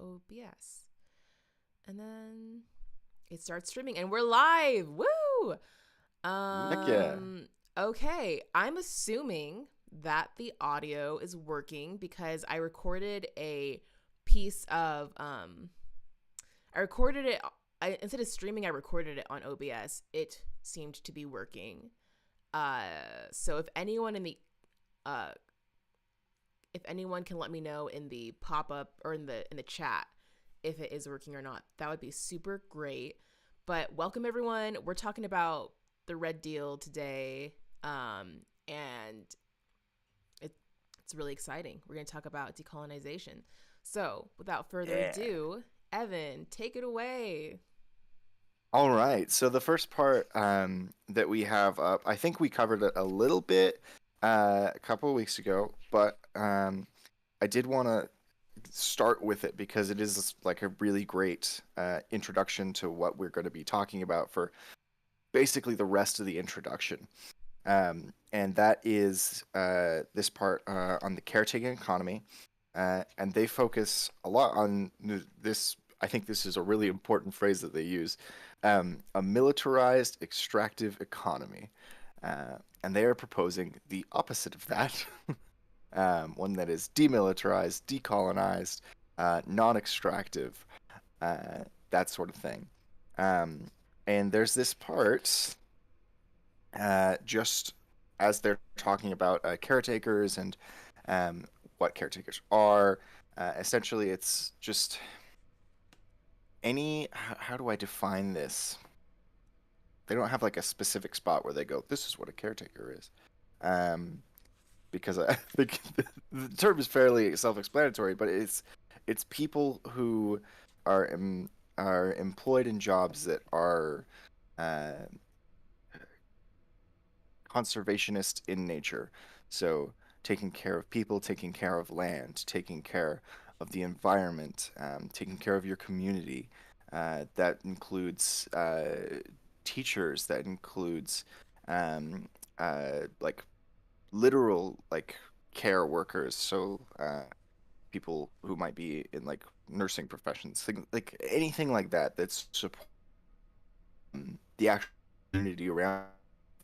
OBS. And then it starts streaming and we're live. Woo! Heck yeah. Um okay, I'm assuming that the audio is working because I recorded a piece of I recorded it instead of streaming I recorded it on OBS. It seemed to be working. Uh so uh if anyone can let me know in the pop-up or in the chat if it is working or not, that would be super great. But welcome everyone. We're talking about the Red Deal today, and it, it's really exciting. We're going to talk about decolonization. So, without further Yeah. ado, Evan, take it away. All right. So the first part that we have up, I think we covered it a little bit a couple of weeks ago, but I did want to start with it because it is like a really great introduction to what we're going to be talking about for basically the rest of the introduction. And that is this part on the caretaking economy. And they focus a lot on this. I think this is a really important phrase that they use, a militarized extractive economy. And they are proposing the opposite of that, one that is demilitarized, decolonized, non-extractive, that sort of thing. Um, and there's this part just as they're talking about caretakers and um, what caretakers are. Essentially, it's just how do I define this? They don't have like a specific spot where they go, this is what a caretaker is. Um, because I think the term is fairly self-explanatory, but it's people who are are employed in jobs that are uh, conservationist in nature. So taking care of people, taking care of land, taking care of the environment, taking care of your community. That includes teachers. That includes um, like literal like care workers. So people who might be in like nursing professions, like anything like that. That's support the actual community around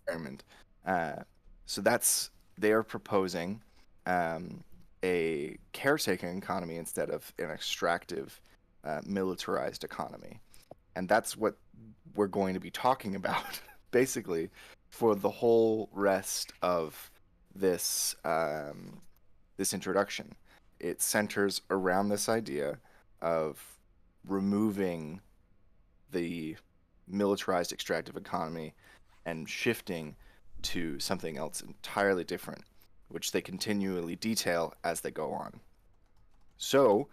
the environment. Uh, so that's they are proposing um, a caretaking economy instead of an extractive, militarized economy, and that's what we're going to be talking about basically for the whole rest of this introduction. It centers around this idea of removing the militarized extractive economy and shifting to something else entirely different, which they continually detail as they go on. So,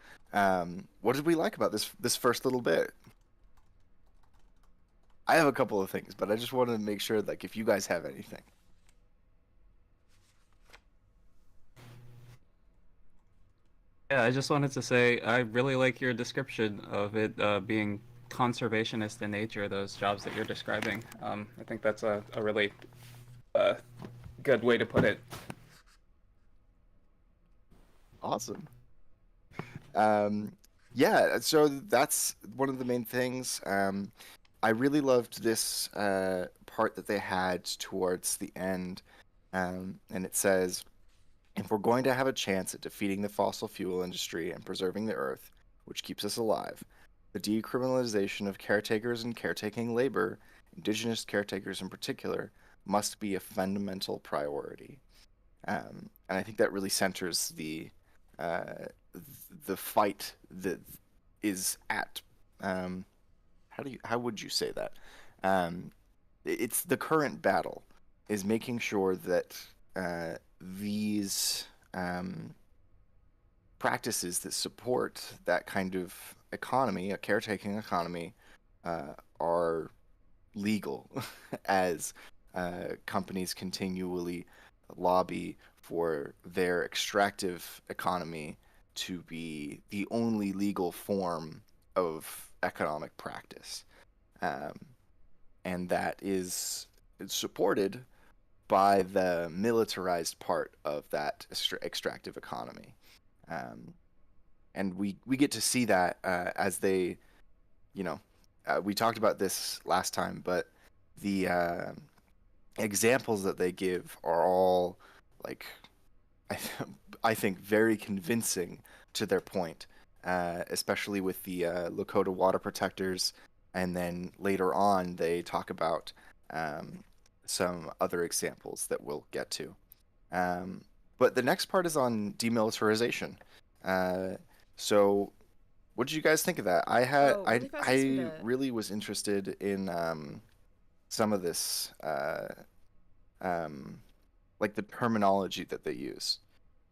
what did we like about this first little bit? I have a couple of things, but I just wanted to make sure, like, if you guys have anything. Yeah, I just wanted to say I really like your description of it being conservationist in nature, those jobs that you're describing. I think that's a really uh, good way to put it. Awesome. Um, yeah, so that's one of the main things. I really loved this part that they had towards the end, and it says, if we're going to have a chance at defeating the fossil fuel industry and preserving the earth, which keeps us alive, the decriminalization of caretakers and caretaking labor, indigenous caretakers in particular, must be a fundamental priority. And I think that really centers uh, the fight that is at how would you say that? Um, it's the current battle is making sure that these practices that support that kind of economy, a caretaking economy, are legal as companies continually lobby for their extractive economy to be the only legal form of economic practice. Um, and that is supported by the militarized part of that extractive economy. Um, and we get to see that as they, you know, we talked about this last time, but the examples that they give are all like I, I think very convincing to their point, especially with the Lakota water protectors, and then later on they talk about um, some other examples that we'll get to. Um, but the next part is on demilitarization. Uh, so, what did you guys think of that? Oh, really fast, I just want I to. really was interested in some of this, um, like the terminology that they use.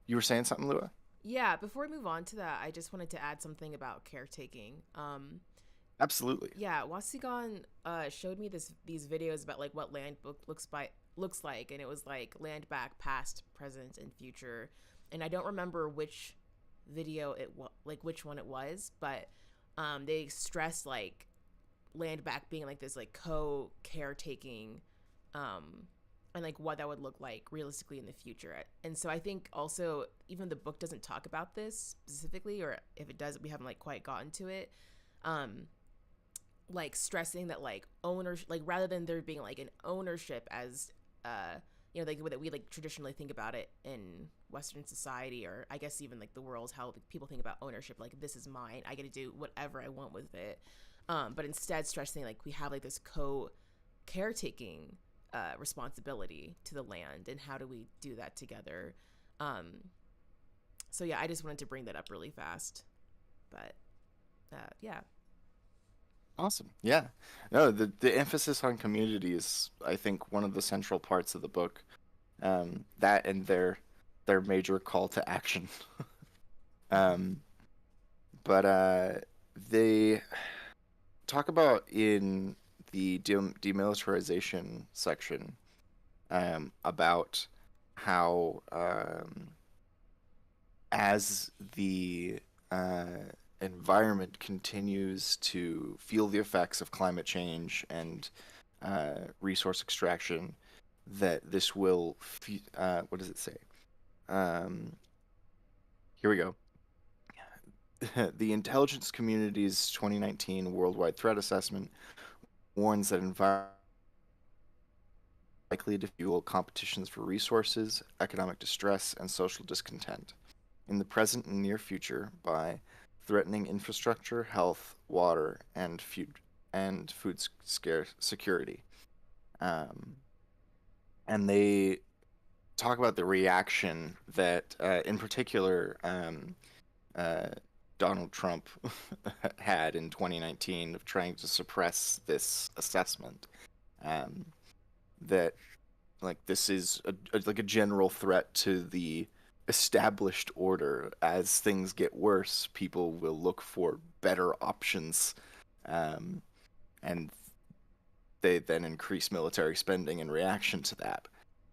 You were saying something, Lua? Yeah, before we move on to that, I just wanted to add something about caretaking. Absolutely. Yeah, Wasigon showed me these videos about like what land book looks like, and it was like land back, past, present, and future. And I don't remember which video like which one it was, but they stressed like land back being like this like co caretaking, um, and like what that would look like realistically in the future. And so I think also even the book doesn't talk about this specifically, or if it does, we haven't like quite gotten to it. Um, like stressing that like ownership, like rather than there being like an ownership as you know, like the way that we like traditionally think about it in Western society, or I guess even like the world, how like, people think about ownership, like this is mine, I get to do whatever I want with it. But instead stressing like we have like this co caretaking responsibility to the land, and how do we do that together. So yeah, I just wanted to bring that up really fast, but yeah. Awesome. Yeah. No, the emphasis on community is, I think, one of the central parts of the book. That and their major call to action. Um, but they talk about in the demilitarization section about how as the uh, environment continues to feel the effects of climate change and resource extraction, that this will, what does it say? Um, Here we go. The intelligence community's 2019 worldwide threat assessment warns that environment likely to fuel competitions for resources, economic distress, and social discontent in the present and near future by threatening infrastructure, health, water, and food scarce security. Um, and they talk about the reaction that, in particular, uh, Donald Trump had in 2019 of trying to suppress this assessment. Um, that like this is like a general threat to the established order. As things get worse, people will look for better options, um, and they then increase military spending in reaction to that.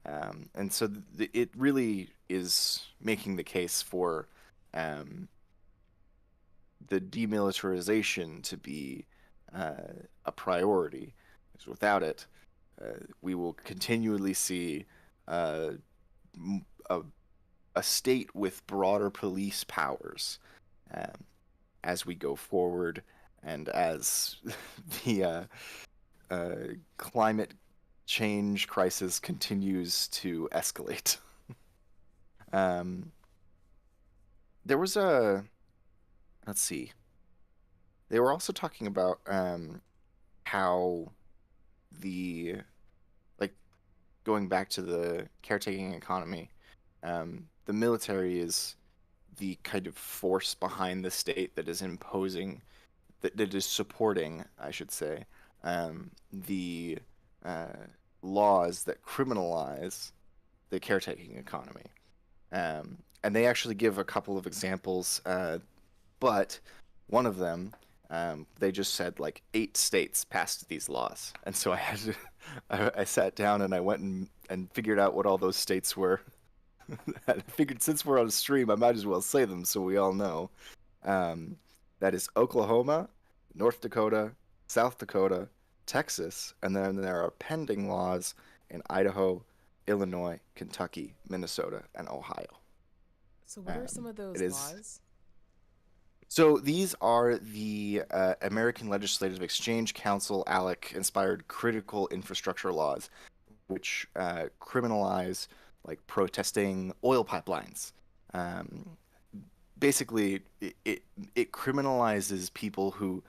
And so it really is making the case for um, the demilitarization to be a priority. Because without it, we will continually see uh, a, a state with broader police powers um, as we go forward, and as the uh, climate change crisis continues to escalate. Um, there was a, let's see, they were also talking about how the, like, going back to the caretaking economy, the military is the kind of force behind the state that is imposing, that is supporting, I should say, the uh, laws that criminalize the caretaking economy. And they actually give a couple of examples, but one of them, they just said like 8 states passed these laws, and so I had to, I sat down and I went and figured out what all those states were. I figured since we're on a stream, I might as well say them so we all know. Um, that is Oklahoma, North Dakota, South Dakota, Texas, and then there are pending laws in Idaho, Illinois, Kentucky, Minnesota, and Ohio. So what are some of It those is laws? So these are the American Legislative Exchange Council ALEC inspired critical infrastructure laws, which criminalize like protesting oil pipelines. Um, Basically, it criminalizes people who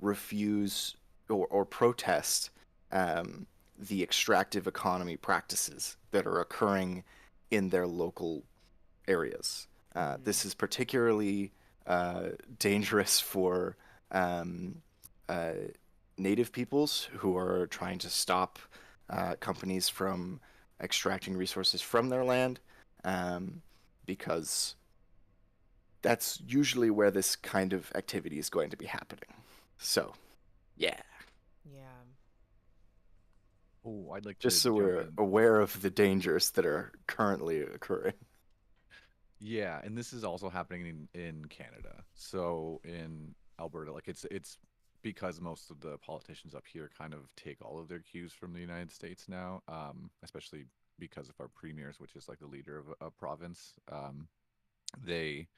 refuse or protest um, the extractive economy practices that are occurring in their local areas. Mm-hmm. This is particularly uh, dangerous for um, uh, native peoples who are trying to stop companies from extracting resources from their land, um, because that's usually where this kind of activity is going to be happening. So, yeah, Yeah. Oh, I'd like just to so jump we're in. aware of the dangers that are currently occurring. Yeah, and this is also happening in Canada. So in Alberta, like it's because most of the politicians up here kind of take all of their cues from the United States now, especially because of our premiers, which is like the leader of a province. They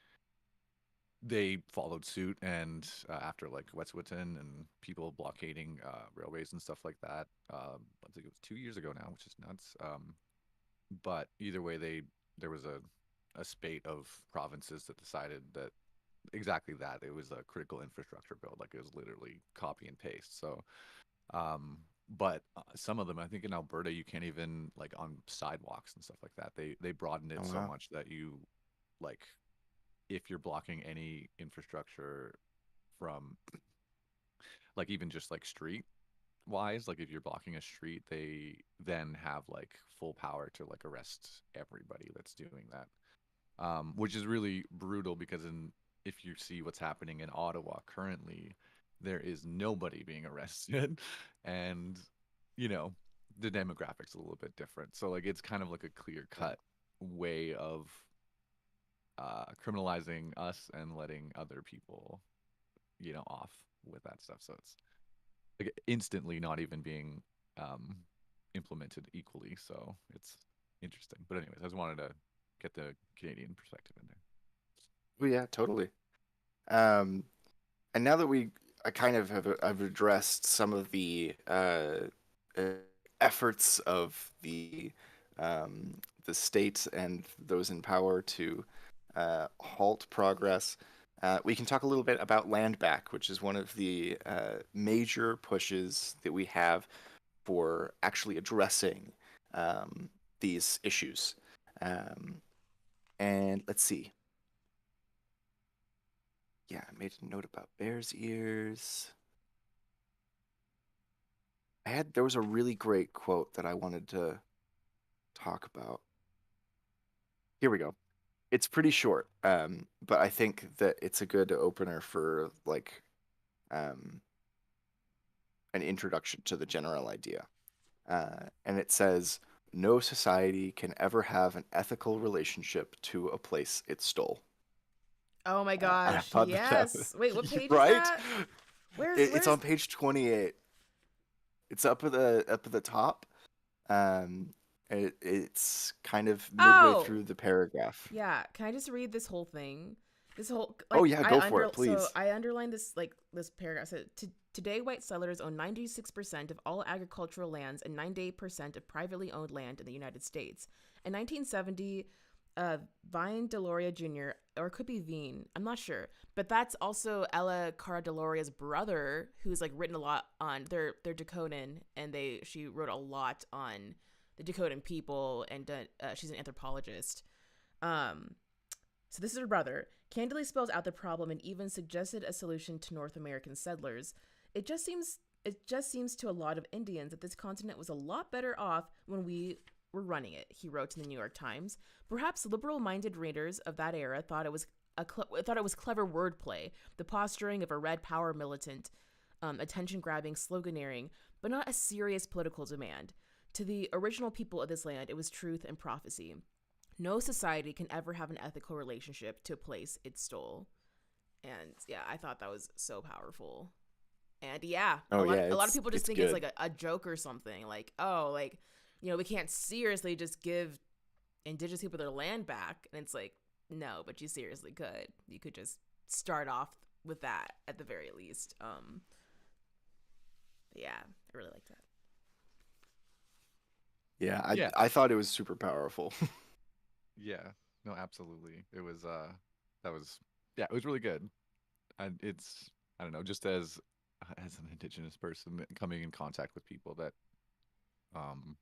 they followed suit, and after like Wet'suwet'en and people blockading railways and stuff like that, I think it was 2 years ago now, which is nuts. But either way, they there was a spate of provinces that decided that exactly that it was a critical infrastructure bill, like it was literally copy and paste. So, but some of them, I think in Alberta, you can't even like on sidewalks and stuff like that. They broadened Oh it so wow. much that you like if you're blocking any infrastructure from like even just like street wise, like if you're blocking a street, they then have like full power to like arrest everybody that's doing that, which is really brutal because if you see what's happening in Ottawa currently, there is nobody being arrested, and you know the demographics a little bit different. So like it's kind of like a clear Yeah. cut way of criminalizing us and letting other people, off with that stuff. So it's like instantly not even being um, implemented equally. So it's interesting. But anyways, I just wanted to get the Canadian perspective in there. Well, yeah, totally. Um, and now that I kind of I've addressed some of uh, efforts of the state and those in power to halt progress, we can talk a little bit about land back, which is one of the major pushes that we have for actually addressing um, these issues. Um, and let's see. Yeah, I made a note about bear's ears. There was a really great quote that I wanted to talk about. Here we go. It's pretty short, but I think that it's a good opener for like um, an introduction to the general idea. And it says, "No society can ever have an ethical relationship to a place it stole." Oh my And I gosh, thought that yes. Wait, what page is right? that? It's Where's on page 28. It's up at the top. Um, it's kind of midway Oh, through the paragraph. yeah. Can I just read this whole thing? This whole Oh like yeah, go for it, so please. I underlined this like this paragraph. So today white settlers own 96% of all agricultural lands and 98% of privately owned land in the United States. In 1970, Vine Deloria Jr. or it could be Veen, I'm not sure, but that's also Ella Cara Deloria's brother, who's like written a lot on they're Dakotan, and she wrote a lot on the Dakotan people, and she's an anthropologist. Um, so this is her brother. Candidly spells out the problem and even suggested a solution to North American settlers. It just seems to a lot of Indians that this continent was a lot better off when we were running it, he wrote in the New York Times. Perhaps liberal-minded readers of that era thought it was clever wordplay, the posturing of a red power militant, attention-grabbing sloganeering, but not a serious political demand. To the original people of this land, it was truth and prophecy. No society can ever have an ethical relationship to a place it stole. And yeah, I thought that was so powerful. And yeah, Oh yeah, a lot of it's people just it's think it's good. like a joke or something. Like, oh, like, we can't seriously just give indigenous people their land back. And it's like, no, but you seriously could. You could just start off with that at the very least. Yeah, I really like that. Yeah, Yeah, I thought it was super powerful. yeah. No, absolutely. It was that was yeah, it was really good. And it's I don't know, just as an indigenous person coming in contact with people that um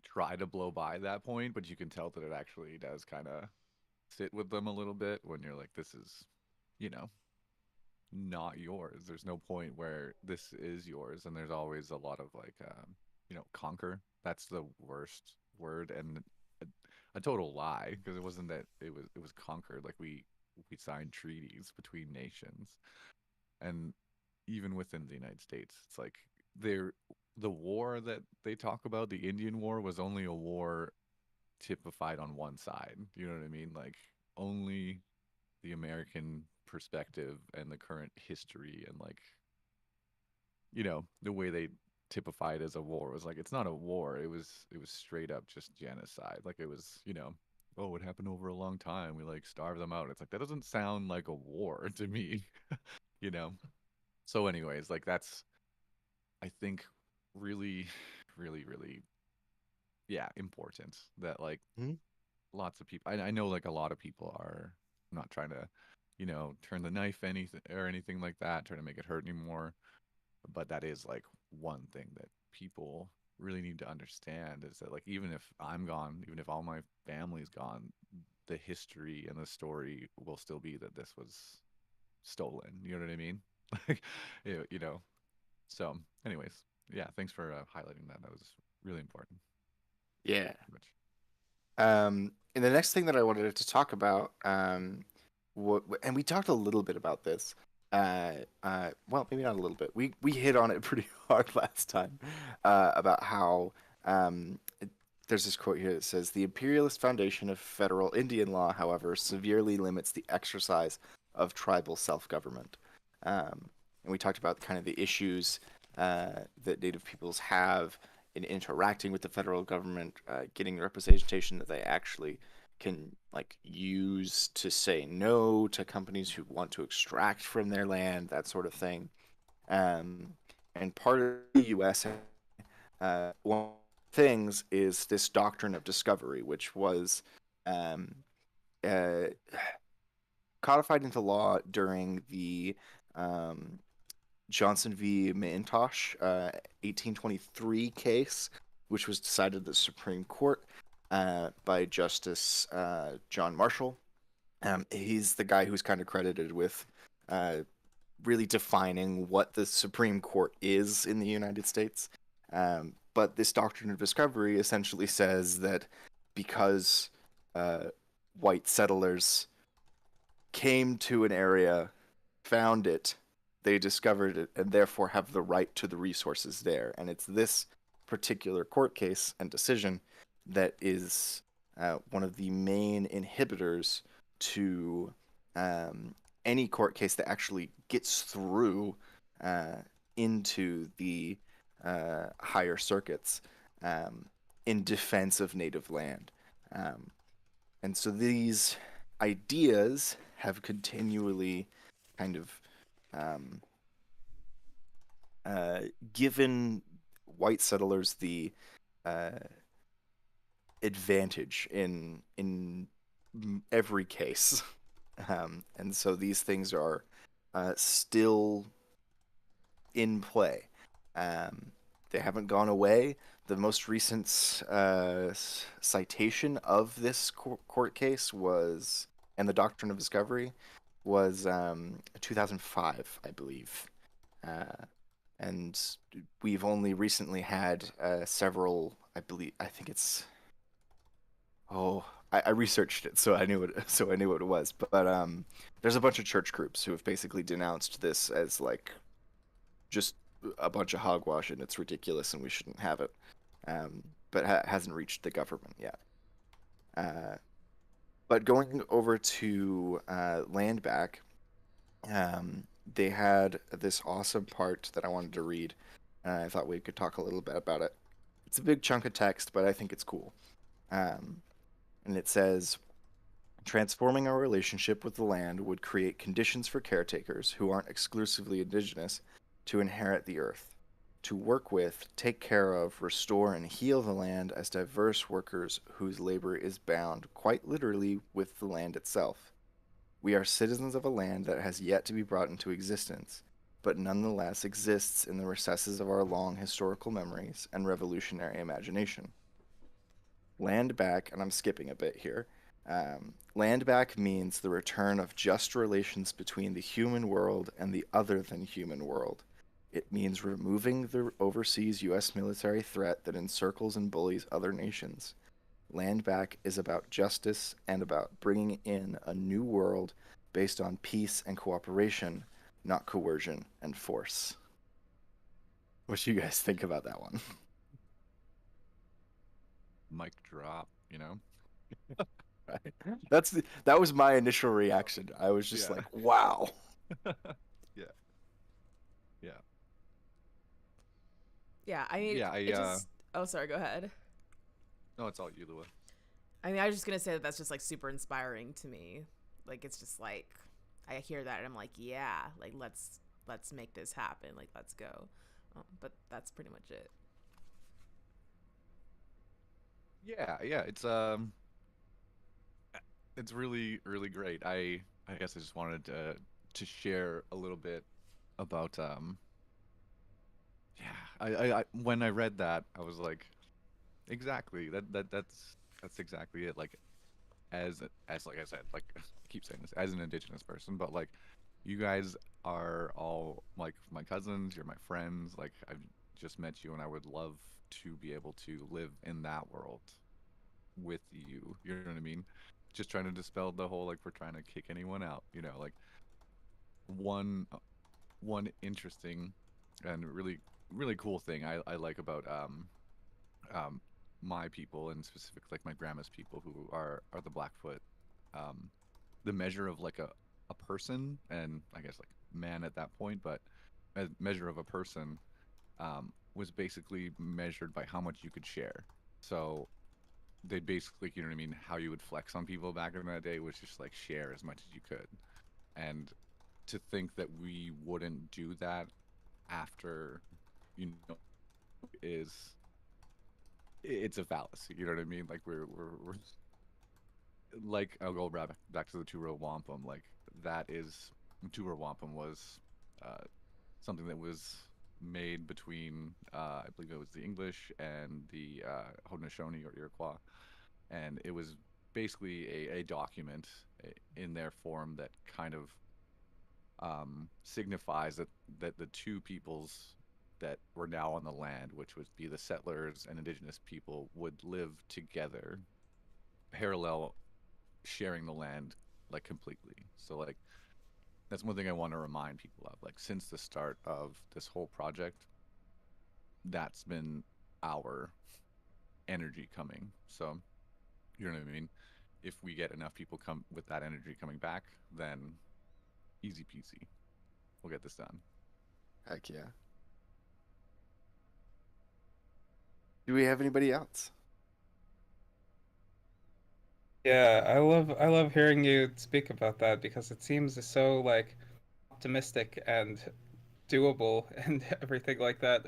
try to blow by that point, but you can tell that it actually does kind of sit with them a little bit when you're like, this is, you know, not yours. There's no point where this is yours, and there's always a lot of like, conquer. That's the worst word, and a, a total lie because it wasn't that it was conquered. Like we signed treaties between nations, and even within the United States, it's like they're the war that they talk about, the Indian War, was only a war typified on one side. You know what I mean? Like only the American perspective and the current history and like the way they typified as a war was like it's not a war. It was straight up just genocide. Like it was oh, it happened over a long time. We like starved them out. It's like that doesn't sound like a war to me. you know. So anyways, like that's I think really really really yeah important that like Mhm. lots of people I know like a lot of people are not trying to turn the knife anything or anything like that, trying to make it hurt anymore, but that is like one thing that people really need to understand is that like even if I'm gone, even if all my family's gone, the history and the story will still be that this was stolen. You know what I mean? Like so anyways, yeah, thanks for highlighting that. That was really important. Yeah. Which And the next thing that I wanted to talk about, and we talked a little bit about this. Well, maybe not a little bit. We hit on it pretty hard last time, about how there's this quote here that says the imperialist foundation of federal Indian law, however, severely limits the exercise of tribal self-government. And we talked about kind of the issues that Native peoples have in interacting with the federal government, getting the representation that they actually can like use to say no to companies who want to extract from their land, that sort of thing. Um, and part of the U.S. One of the things is this doctrine of discovery, which was um, uh, codified into law during the um, Johnson v. McIntosh 1823 case, which was decided at the Supreme Court by Justice John Marshall. He's the guy who's kind of credited with uh, really defining what the Supreme Court is in the United States. But this doctrine of discovery essentially says that because uh, white settlers came to an area, found it, they discovered it, and therefore have the right to the resources there. And it's this particular court case and decision that is one of the main inhibitors to any court case that actually gets through uh, into the higher circuits um, in defense of native land. Um, and so these ideas have continually kind of um, uh, given white settlers the uh, advantage in every case, and so these things are still in play. Um, they haven't gone away. The most recent citation of this court case was, and the doctrine of discovery was 2005, I believe. Uh, and we've only recently had several. I think it's. Oh, I researched it, so I knew it. So I knew what it was. But there's a bunch of church groups who have basically denounced this as like just a bunch of hogwash and it's ridiculous and we shouldn't have it. But hasn't reached the government yet. Uh, but going over to land back, they had this awesome part that I wanted to read. I thought we could talk a little bit about it. It's a big chunk of text, but I think it's cool. And it says, Transforming our relationship with the land would create conditions for caretakers who aren't exclusively indigenous to inherit the earth, to work with, take care of, restore, and heal the land as diverse workers whose labor is bound, quite literally, with the land itself. We are citizens of a land that has yet to be brought into existence, but nonetheless exists in the recesses of our long historical memories and revolutionary imagination. Land back, and I'm skipping a bit here. Land back means the return of just relations between the human world and the other than human world. It means removing the overseas U.S. military threat that encircles and bullies other nations. Land back is about justice and about bringing in a new world based on peace and cooperation, not coercion and force. What do you guys think about that one? Mic drop, you know? Right. That was my initial reaction. I was just Yeah. like, wow. Yeah. Yeah. Yeah, I mean, Yeah, it just. Oh, sorry. Go ahead. no, it's all you, Lua. I mean, I was just gonna say that that's just like super inspiring to me. Like, it's just like I hear that and I'm like, yeah, like let's make this happen. Like, let's go. But that's pretty much it. Yeah, yeah, it's really really great. I guess I just wanted to share a little bit about yeah, I when I read that, I was like, exactly. That's exactly it. Like as like I said, like I keep saying this as an indigenous person, but like you guys are all like my cousins, you're my friends. Like I've just met you and I would love to be able to live in that world with you. You know what I mean? Just trying to dispel the whole like we're trying to kick anyone out, you know, like one one interesting and really really cool thing I like about um my people and specific like my grandma's people who are the Blackfoot, um the measure of like a person and I guess like man at that point, but a measure of a person was basically measured by how much you could share. So they basically, you know what I mean, how you would flex on people back in that day was just like share as much as you could. And to think that we wouldn't do that after, you know, is it's a fallacy. You know what I mean? Like we're like I'll go back to the two row wampum. Like that is two row wampum was uh, something that was made between I believe it was the English and the Haudenosaunee or Iroquois, and it was basically a document in their form that kind of signifies that the two peoples that were now on the land, which would be the settlers and indigenous people, would live together, parallel, sharing the land like completely. So like that's one thing I want to remind people of. Like since the start of this whole project, that's been our energy coming. So you know what I mean? If we get enough people come with that energy coming back, then easy peasy. We'll get this done. Heck yeah. Do we have anybody else? Yeah, I love hearing you speak about that because it seems so like optimistic and doable and everything like that.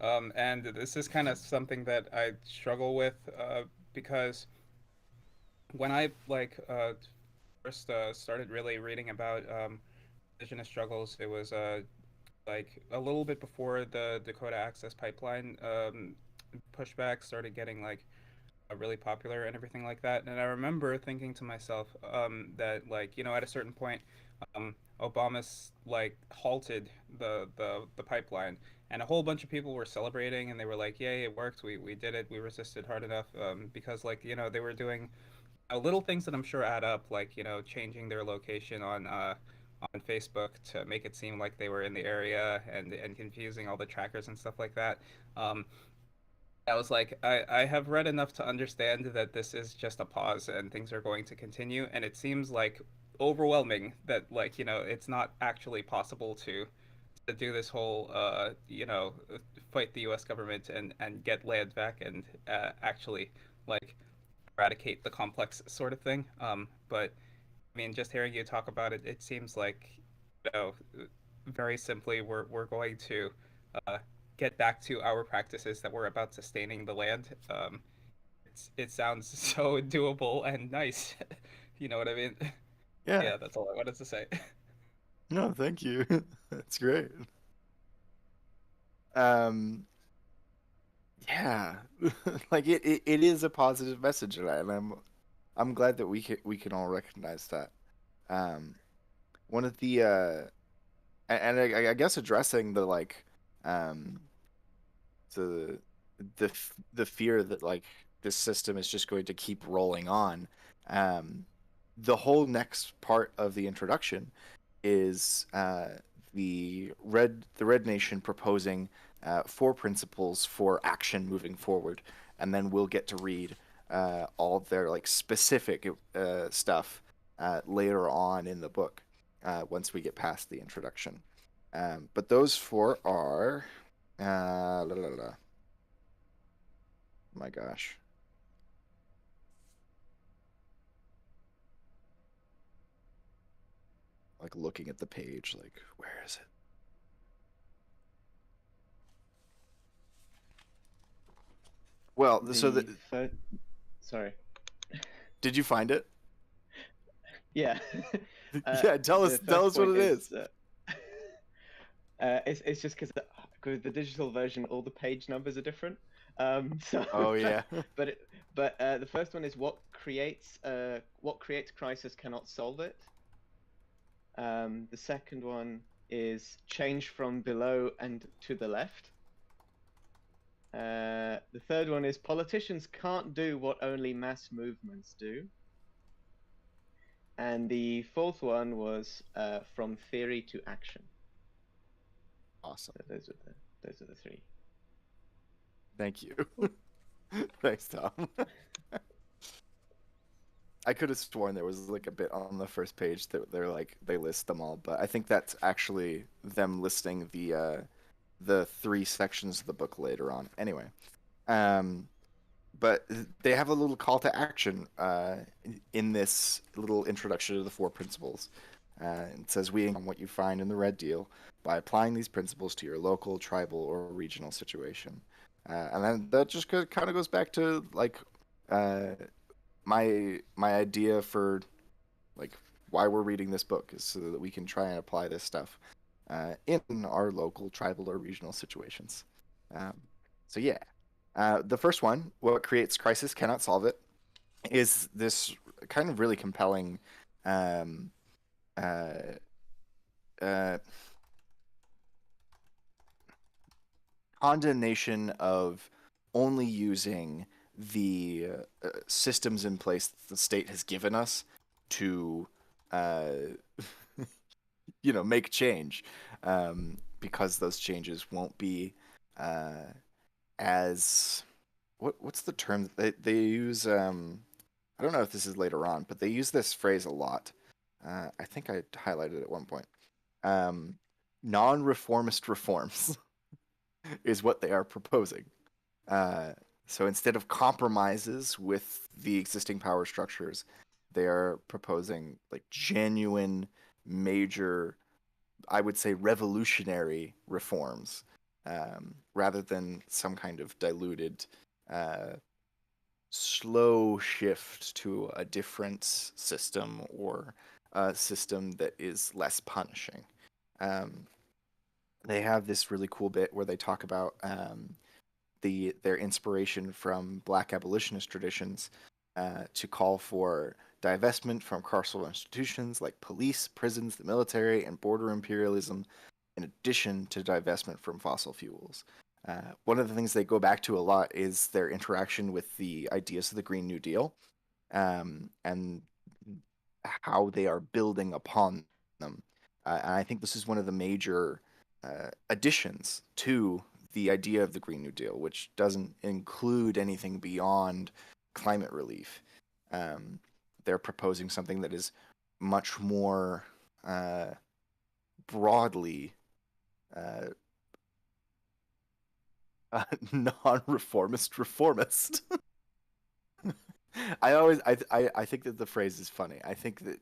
And this is kind of something that I struggle with because when I like first started really reading about indigenous struggles, it was like a little bit before the Dakota Access Pipeline pushback started getting like really popular and everything like that. And I remember thinking to myself that like at a certain point, Obama's like halted the pipeline, and a whole bunch of people were celebrating, and they were like, "Yay, it worked! We did it! We resisted hard enough!" Because like they were doing little things that I'm sure add up, like changing their location on Facebook to make it seem like they were in the area and confusing all the trackers and stuff like that. Um, I was like, I have read enough to understand that this is just a pause and things are going to continue. And it seems like overwhelming that like, it's not actually possible to do this whole fight the US government and get land back and actually like eradicate the complex sort of thing. But I mean, just hearing you talk about it, it seems like, you know, very simply, we're going to uh, get back to our practices that were about sustaining the land. It sounds so doable and nice. You know what I mean? Yeah. Yeah, that's all I wanted to say. No, thank you. That's great. Um, yeah, like it is a positive message, and I'm glad that we can all recognize that. Um, one of the and I guess addressing the like um the the fear that like this system is just going to keep rolling on. Um, the whole next part of the introduction is the Red Nation proposing four principles for action moving forward, and then we'll get to read all of their like specific stuff later on in the book once we get past the introduction. But those four are, la, la, la. My gosh, like looking at the page, like where is it? Well, so The first, sorry. did you find it? Yeah. Yeah, tell The us tell first us what point it is. it's just because the digital version, all the page numbers are different. So, Oh yeah. but the first one is what creates crisis cannot solve it. The second one is change from below and to the left. The third one is politicians can't do what only mass movements do. And the fourth one was from theory to action. Awesome. So those are the three. Thank you. Thanks, Tom. I could have sworn there was like a bit on the first page that they're like they list them all, but I think that's actually them listing the three sections of the book later on. Anyway, um, but they have a little call to action in this little introduction to the four principles. It says, we on what you find in the Red Deal by applying these principles to your local, tribal, or regional situation. And then that just kind of goes back to like uh, my idea for like why we're reading this book is so that we can try and apply this stuff in our local, tribal, or regional situations. Um, so yeah, the first one, what creates crisis cannot solve it, is this kind of really compelling um, uh, uh, condemnation of only using the systems in place that the state has given us to, uh, make change, because those changes won't be as what's the term they use? I don't know if this is later on, but they use this phrase a lot. I think I highlighted it at one point. Um, non-reformist reforms is what they are proposing. Uh, so instead of compromises with the existing power structures, they are proposing like genuine, major, I would say revolutionary reforms, rather than some kind of diluted, uh, slow shift to a different system or a system that is less punishing. Um, they have this really cool bit where they talk about their inspiration from Black abolitionist traditions to call for divestment from carceral institutions like police, prisons, the military, and border imperialism, in addition to divestment from fossil fuels. One of the things they go back to a lot is their interaction with the ideas of the Green New Deal, and how they are building upon them. And I think this is one of the major additions to the idea of the Green New Deal, which doesn't include anything beyond climate relief. Um, they're proposing something that is much more broadly uh, non-reformist reformist. I think that the phrase is funny. I think that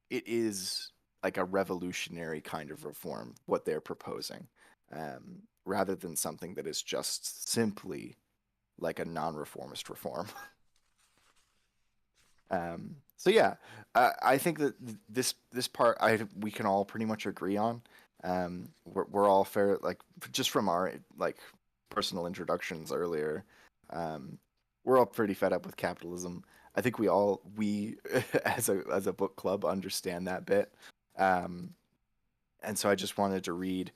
it is like a revolutionary kind of reform what they're proposing, rather than something that is just simply like a non-reformist reform. So yeah, I think that this part we can all pretty much agree on. We're all fair, like just from our like personal introductions earlier. Um, we're all pretty fed up with capitalism. I think we as a book club understand that bit. Um, and so I just wanted to read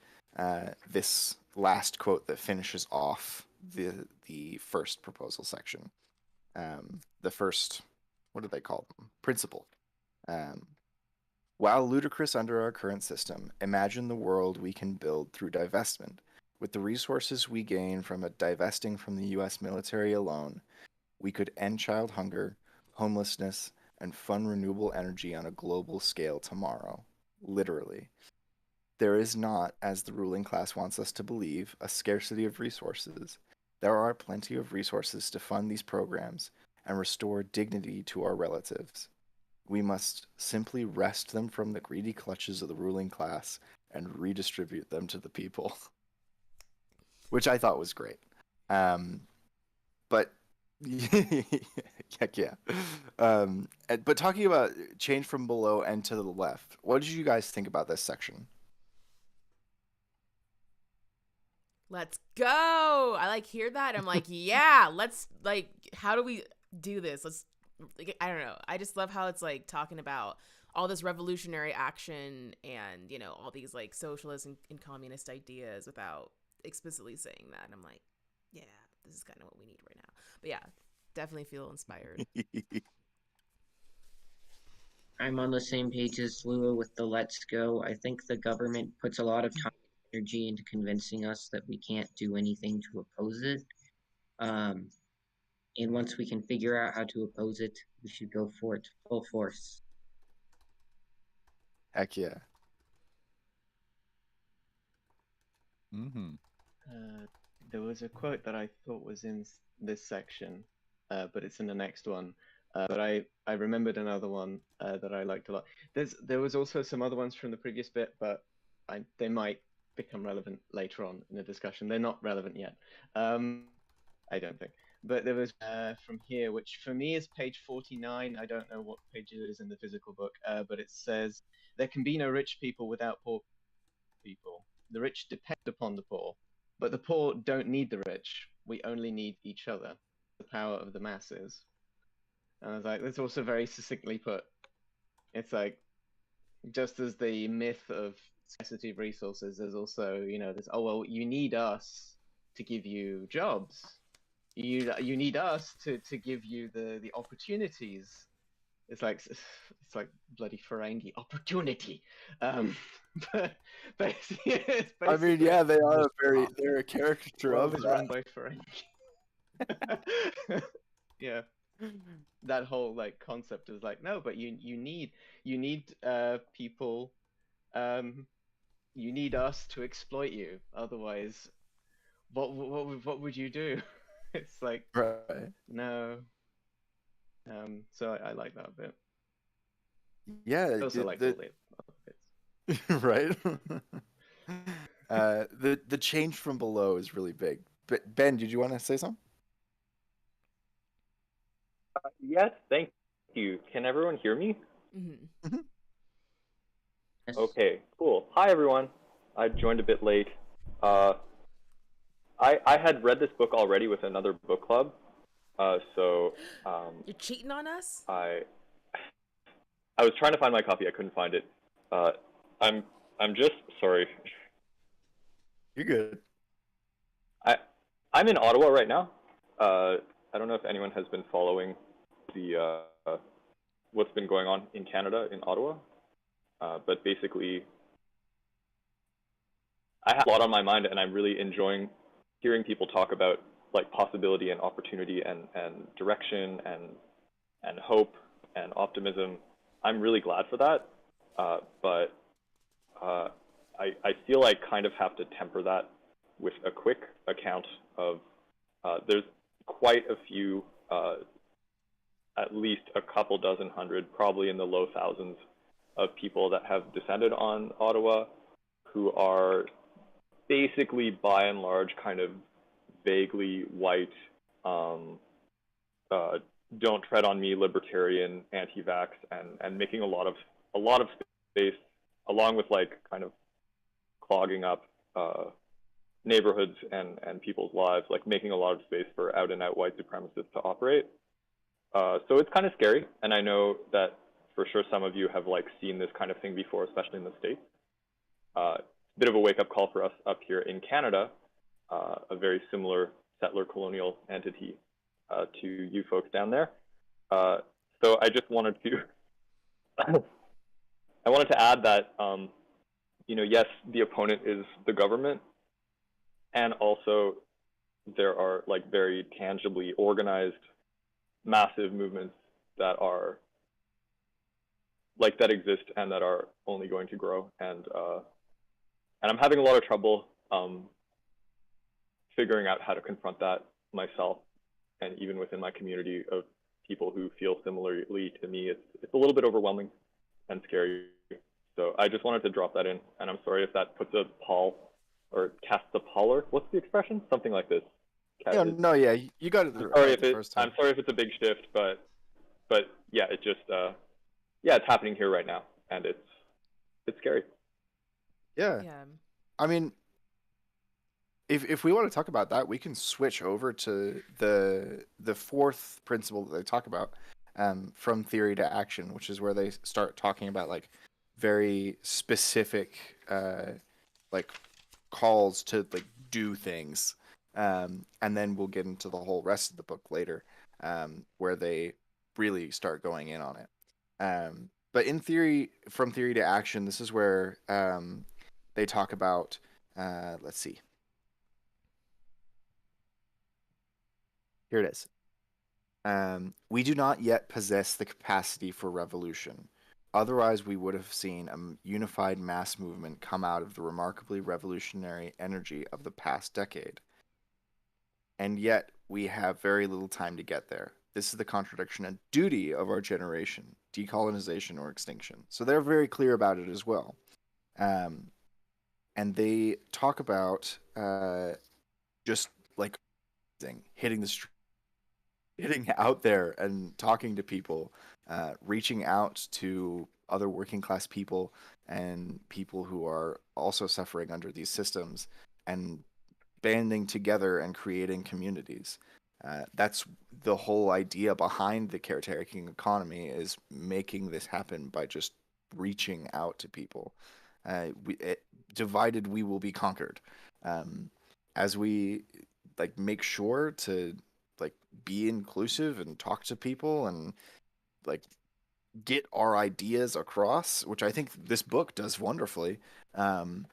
this last quote that finishes off the first proposal section. The first, what do they call them? Principle. Um, While ludicrous under our current system, imagine the world we can build through divestment. With the resources we gain from divesting from the U.S. military alone, we could end child hunger, homelessness, and fund renewable energy on a global scale tomorrow. Literally. There is not, as the ruling class wants us to believe, a scarcity of resources. There are plenty of resources to fund these programs and restore dignity to our relatives. We must simply wrest them from the greedy clutches of the ruling class and redistribute them to the people, which I thought was great. But heck yeah. But talking about change from below and to the left, what did you guys think about this section? Let's go. I like hear that. I'm like, yeah, let's like, how do we do this? Let's, like, I don't know. I just love how it's like talking about all this revolutionary action and, you know, all these like socialist and communist ideas without explicitly saying that. And I'm like, yeah, this is kind of what we need right now. But yeah, definitely feel inspired. I'm on the same page as Lua with the let's go. I think the government puts a lot of time and energy into convincing us that we can't do anything to oppose it. And once we can figure out how to oppose it, we should go for it full force. Heck yeah. Mm-hmm. There was a quote that I thought was in this section, but it's in the next one. But I remembered another one that I liked a lot. There was also some other ones from the previous bit, but they might become relevant later on in the discussion. They're not relevant yet, I don't think. But there was from here, which for me is page 49. I don't know what page it is in the physical book, but it says, "There can be no rich people without poor people. The rich depend upon the poor, but the poor don't need the rich. We only need each other. The power of the masses." And I was like, that's also very succinctly put. It's like, just as the myth of scarcity of resources, there's also, you know, this, oh, well, you need us to give you jobs. You need us to give you the opportunities. It's like bloody Ferengi opportunity. But it's I mean, basically yeah, they're a caricature world of is that. run by Ferengi. Yeah, that whole like concept is like, no, but you need people, you need us to exploit you. Otherwise, what would you do? It's like, Right. no. So I like that bit. Yeah, I also like all the other bits. right. The change from below is really big. But Ben, did you want to say something? Yes, thank you. Can everyone hear me? Mm-hmm. Yes. Okay, cool. Hi, everyone. I joined a bit late. I had read this book already with another book club, so You're cheating on us? I was trying to find my copy. I couldn't find it. I'm just sorry. You're good. I'm in Ottawa right now. I don't know if anyone has been following the what's been going on in Canada in Ottawa, but basically, I have a lot on my mind, and I'm really enjoying hearing people talk about like possibility and opportunity and direction and hope and optimism. I'm really glad for that, but I feel I kind of have to temper that with a quick account of there's quite a few at least a couple dozen hundred, probably in the low thousands, of people that have descended on Ottawa, who are basically, by and large, kind of vaguely white, um, don't tread on me, libertarian, anti-vax, and making a lot of space, along with like kind of clogging up neighborhoods and people's lives, like making a lot of space for out and out white supremacists to operate. So it's kind of scary, and I know that for sure some of you have like seen this kind of thing before, especially in the States. Bit of a wake-up call for us up here in Canada, a very similar settler colonial entity to you folks down there. So I just wanted to, I wanted to add that, yes, the opponent is the government, and also there are like very tangibly organized, massive movements that are like that exist and that are only going to grow. And I'm having a lot of trouble figuring out how to confront that myself, and even within my community of people who feel similarly to me, it's a little bit overwhelming and scary. So I just wanted to drop that in, and I'm sorry if that puts a pall or casts a pallor. What's the expression? Something like this. Yeah, you got it right the first time. I'm sorry if it's a big shift, but yeah, it just it's happening here right now, and it's scary. Yeah. I mean, if we want to talk about that, we can switch over to the fourth principle that they talk about, from theory to action, which is where they start talking about like very specific like calls to like do things, and then we'll get into the whole rest of the book later, where they really start going in on it. But in theory, from theory to action, this is where they talk about, let's see. Here it is. We do not yet possess the capacity for revolution. Otherwise, we would have seen a unified mass movement come out of the remarkably revolutionary energy of the past decade. And yet, we have very little time to get there. This is the contradiction and duty of our generation, decolonization or extinction. So they're very clear about it as well. And they talk about just like hitting the street, getting out there and talking to people, reaching out to other working class people and people who are also suffering under these systems, and banding together and creating communities. That's the whole idea behind the caretaking economy, is making this happen by just reaching out to people. Divided we will be conquered. As we like make sure to like be inclusive and talk to people and like get our ideas across, which I think this book does wonderfully. I'm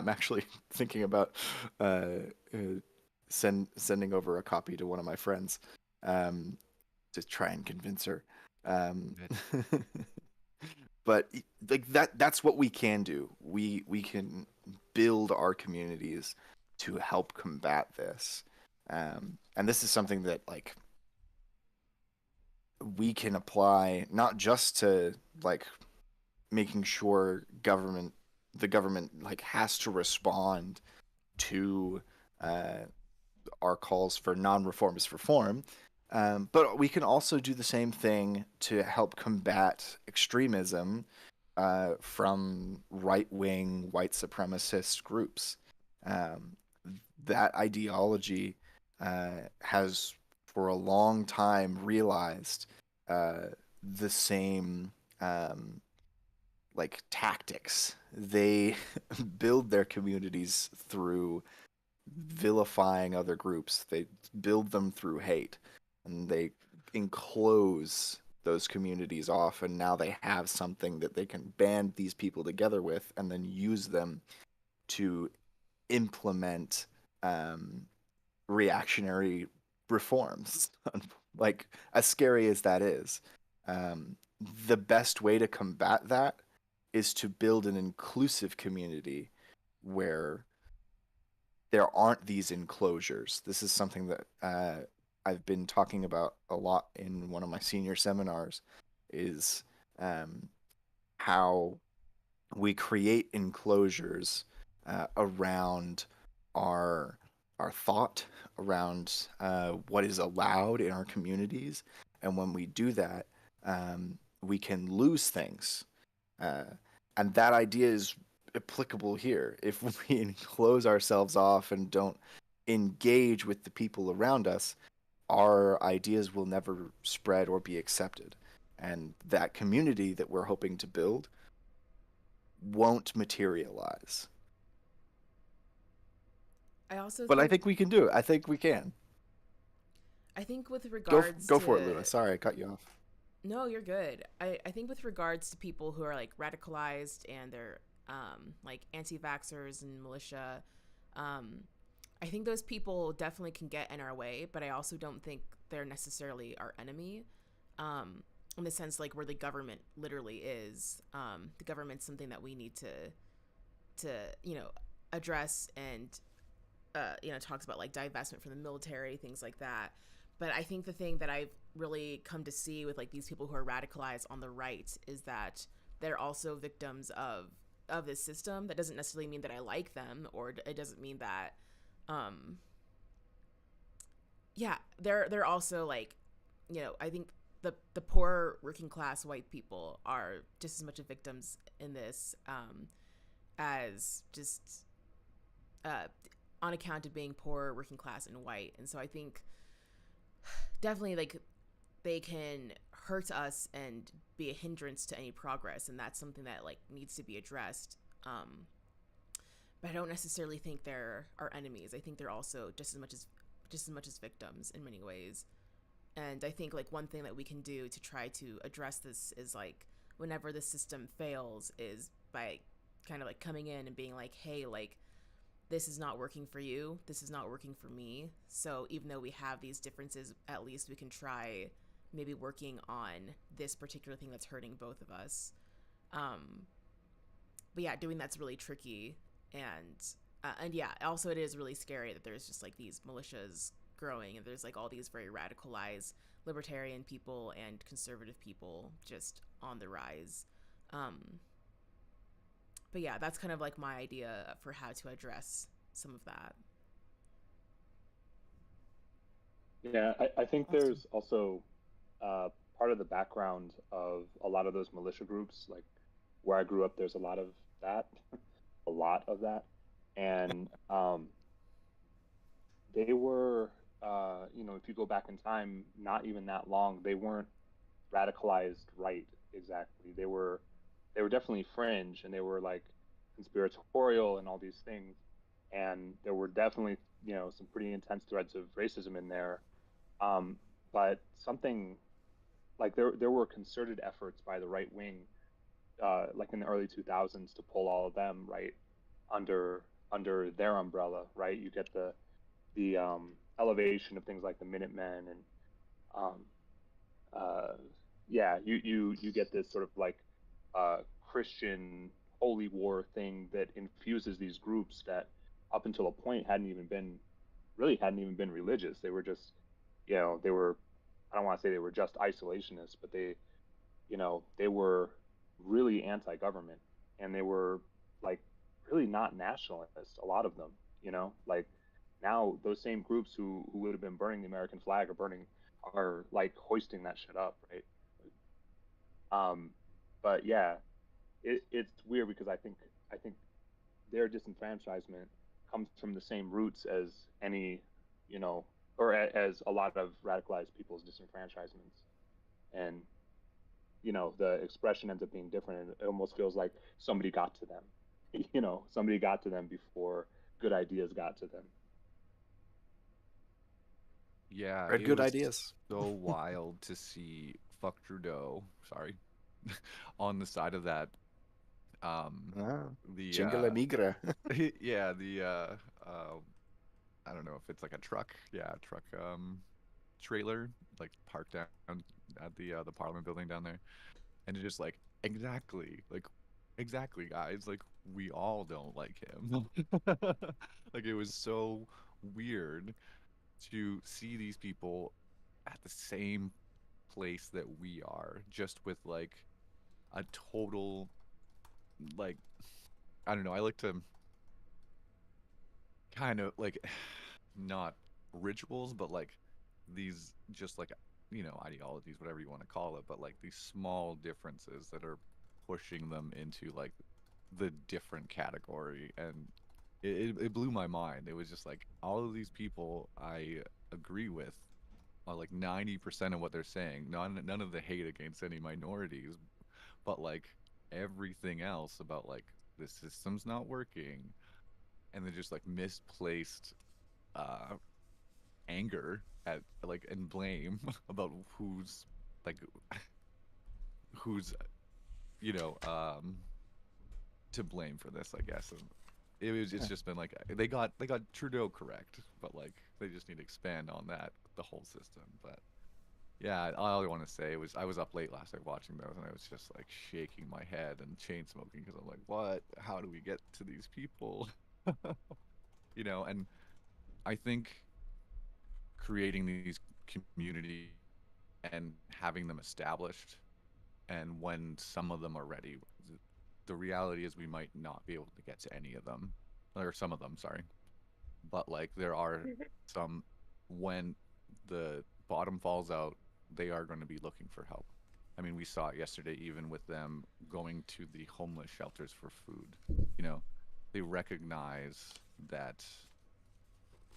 actually thinking about sending over a copy to one of my friends, to try and convince her. But like that's what we can do. We can build our communities to help combat this. And this is something that like we can apply not just to like making sure the government like has to respond to our calls for non-reformist reform, but we can also do the same thing to help combat extremism from right-wing white supremacist groups. That ideology has for a long time realized the same like tactics. They build their communities through vilifying other groups. They build them through hate, and they enclose those communities off, and now they have something that they can band these people together with and then use them to implement reactionary reforms. Like, as scary as that is, the best way to combat that is to build an inclusive community where there aren't these enclosures. This is something that I've been talking about a lot in one of my senior seminars is how we create enclosures around our our thought, around what is allowed in our communities, and when we do that, we can lose things. Uh, and that idea is applicable here. If we enclose ourselves off and don't engage with the people around us, our ideas will never spread or be accepted. And that community that we're hoping to build won't materialize. I also But I think think we can do it. I think we can. with Go regards go for it, to Lewis. Sorry, I cut you off. no, you're good. I think with regards to people who are like radicalized and they're like anti-vaxxers and militia, um, I think those people definitely can get in our way, but I also don't think they're necessarily our enemy. In the sense like where the government literally is. The government's something that we need to address and talks about like divestment from the military, things like that. But I think the thing that I've really come to see with like these people who are radicalized on the right is that they're also victims of this system. That doesn't necessarily mean that I like them, or it doesn't mean that um yeah, they're also like, I think the poor working class white people are just as much of victims in this as just uh on account of being poor, working class, and white. And so I think definitely like they can hurt us and be a hindrance to any progress, and that's something that like needs to be addressed. But I don't necessarily think they're our enemies. I think they're also just as much as victims in many ways. And I think like one thing that we can do to try to address this is like whenever the system fails is by kind of like coming in and being like, hey, like this is not working for you, this is not working for me. So even though we have these differences, at least we can try maybe working on this particular thing that's hurting both of us. But yeah, doing that's really tricky. And yeah, also it is really scary that there's just like these militias growing, and there's like all these very radicalized libertarian people and conservative people just on the rise. um but yeah, that's kind of like my idea for how to address some of that. Yeah, I think Awesome. there's also part of the background of a lot of those militia groups, like where I grew up, there's a lot of that, a lot of that. And they were, if you go back in time, not even that long, they weren't radicalized right exactly. They were definitely fringe, and they were like conspiratorial and all these things. And there were definitely, some pretty intense threads of racism in there. Um, but something like there were concerted efforts by the right wing, like in the early 2000s, to pull all of them right under under their umbrella, right? You get the elevation of things like the Minutemen and um, uh, yeah, you get this sort of like Christian holy war thing that infuses these groups that up until a point hadn't even been religious. They were just, they were, I don't want to say they were just isolationists, but they were really anti-government, and they were like really not nationalist. A lot of them, like now those same groups who would have been burning the American flag are like hoisting that shit up, right? Um, but yeah, it's weird because I think their disenfranchisement comes from the same roots as any, you know, or as a lot of radicalized people's disenfranchisements. And the expression ends up being different, and it almost feels like somebody got to them. Somebody got to them before good ideas got to them. Yeah, Spread it good was ideas. so wild to see fuck Trudeau, sorry, on the side of that. Um, Ah, the Chinga la migra. yeah, uh, I don't know if it's like a truck, yeah, truck trailer like parked down at the Parliament building down there, and it's just like exactly, guys, like we all don't like him. Like it was so weird to see these people at the same place that we are, just with like a total, like, I don't know, I like to kind of like not rituals, but like these just like ideologies, whatever you want to call it, but like these small differences that are pushing them into like the different category. And it blew my mind. It was just like all of these people I agree with like 90% of what they're saying. None of the hate against any minorities, but like everything else about like the system's not working, and then just like misplaced uh anger at like and blame about like who's you know to blame for this, I guess. And it's just been like they got Trudeau correct, but like they just need to expand on that, the whole system. But yeah, all I want to say was I was up late last night watching those, and I was just like shaking my head and chain smoking because I'm like, what? How do we get to these people? And I think creating these community and having them established, and when some of them are ready, the reality is we might not be able to get to any of them, or some of them, sorry. But like there are some, when the bottom falls out, they are going to be looking for help. I mean, we saw it yesterday, even with them going to the homeless shelters for food. They recognize that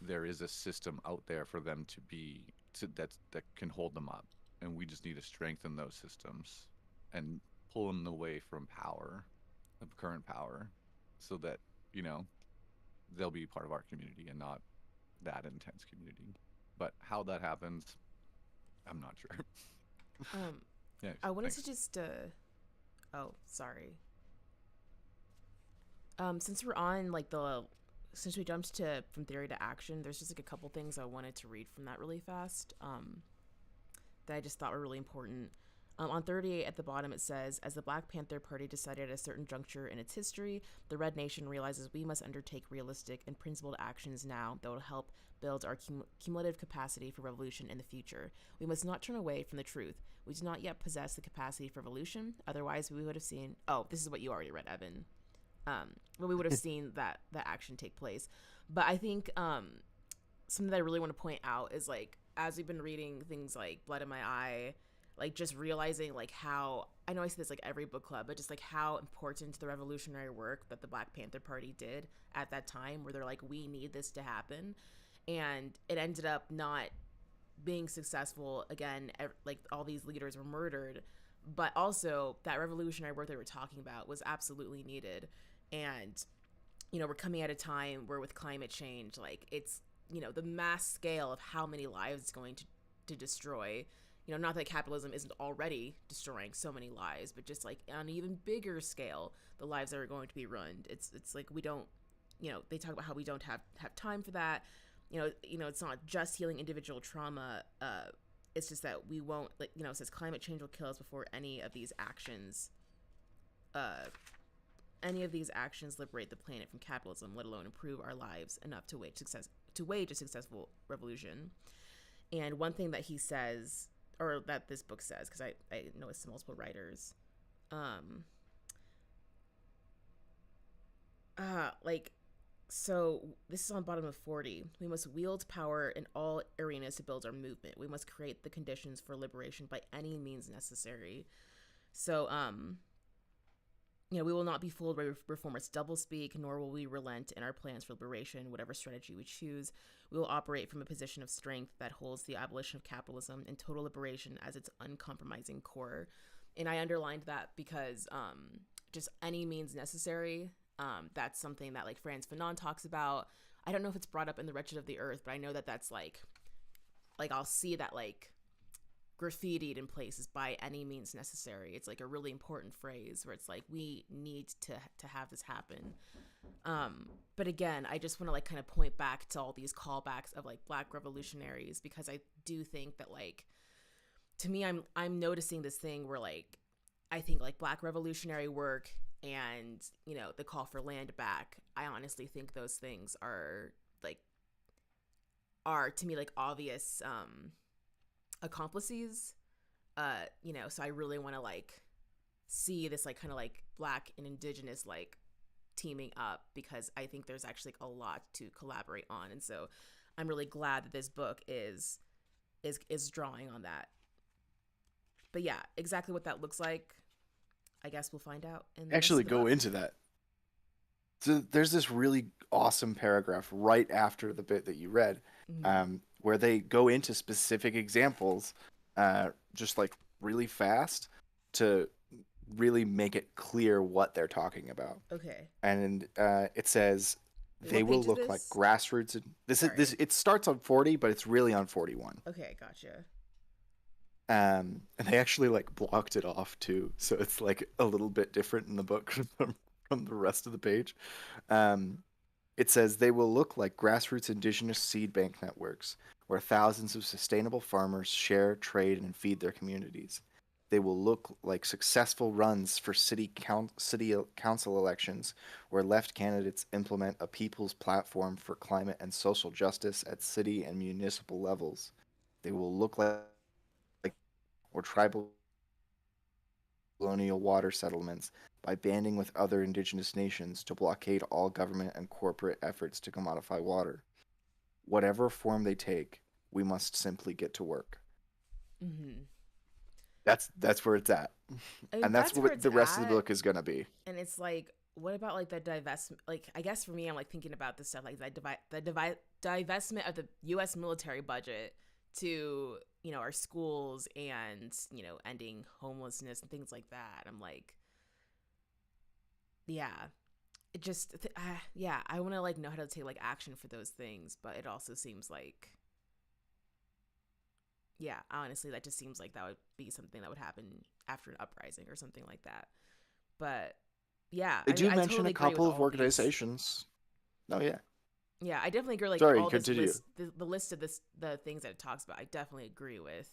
there is a system out there for them that can hold them up, and we just need to strengthen those systems and pull them away from power, of current power, so that you know they'll be part of our community and not that intense community. But how that happens, I'm not sure. Yeah, I wanted thanks. to just oh, sorry. Since we're on like since we jumped to from theory to action, there's just like a couple things I wanted to read from that really fast. That I just thought were really important. On 38 at the bottom, it says, as the Black Panther Party decided at a certain juncture in its history, the Red Nation realizes we must undertake realistic and principled actions now that will help build our cumulative capacity for revolution in the future. We must not turn away from the truth. We do not yet possess the capacity for revolution. Otherwise, we would have seen. Oh, this is what you already read, Evan. But we would have seen that action take place. But I think something that I really want to point out is like, as we've been reading things like Blood in My Eye, like just realizing like how, I know I say this like every book club, but just like how important the revolutionary work that the Black Panther Party did at that time, where they're like, we need this to happen. And it ended up not being successful. Again, like all these leaders were murdered, but also that revolutionary work they were talking about was absolutely needed. And we're coming at a time where with climate change, like it's, the mass scale of how many lives it's going to destroy. Not that capitalism isn't already destroying so many lives, but just like on an even bigger scale, the lives that are going to be ruined. It's like we don't, they talk about how we don't have time for that. It's not just healing individual trauma. It's just that we won't, like, it says climate change will kill us before any of these actions liberate the planet from capitalism, let alone improve our lives enough to wage a successful revolution. And one thing that he says, or that this book says, because I know it's multiple writers, so this is on bottom of 40. We must wield power in all arenas to build our movement. We must create the conditions for liberation by any means necessary. So, we will not be fooled by reformers' doublespeak, nor will we relent in our plans for liberation, whatever strategy we choose. We will operate from a position of strength that holds the abolition of capitalism and total liberation as its uncompromising core. And I underlined that because just any means necessary. That's something that like Frantz Fanon talks about. I don't know if it's brought up in The Wretched of the Earth, but I know that that's like I'll see that like graffitied in places, by any means necessary. It's like a really important phrase where it's like we need to have this happen. But again, I just want to like kind of point back to all these callbacks of like Black revolutionaries, because I do think that like, to me, I'm noticing this thing where like I think like Black revolutionary work and the call for land back, I honestly think those things are to me like obvious accomplices. So I really want to like see this like kind of like Black and Indigenous like teaming up, because I think there's actually like, a lot to collaborate on, and so I'm really glad that this book is drawing on that. But yeah, exactly what that looks like, I guess we'll find out in the rest Actually of the go book. into that. So there's this really awesome paragraph right after the bit that you read, where they go into specific examples, just like really fast, to really make it clear what they're talking about. Okay. And it says Wait, they what will page is look like this? grassroots. This is Sorry. this. It starts on 40, but it's really on 41. Okay, gotcha. And they actually like blocked it off too, so it's like a little bit different in the book from the rest of the page. Um, it says they will look like grassroots indigenous seed bank networks, where thousands of sustainable farmers share, trade, and feed their communities. They will look like successful runs for city council elections, where left candidates implement a people's platform for climate and social justice at city and municipal levels. They will look like or tribal colonial water settlements by banding with other indigenous nations to blockade all government and corporate efforts to commodify water. Whatever form they take, we must simply get to work. Mm-hmm. That's where it's at. I mean, And that's where what it's the rest of the at, book is going to be. and it's like, what about like the divestment? Like, I guess for me, I'm like thinking about this stuff, like divestment of the U.S. military budget to our schools, and ending homelessness and things like that. I'm like, yeah, it just yeah, I want to like know how to take like action for those things, but it also seems like, yeah, honestly, that just seems like that would be something that would happen after an uprising or something like that. But yeah, They I mean, do I mention totally a agree with couple of all these. organizations. Oh, yeah. Yeah, I definitely agree. Like Sorry, all this continue. list, the list of the things that it talks about, I definitely agree with.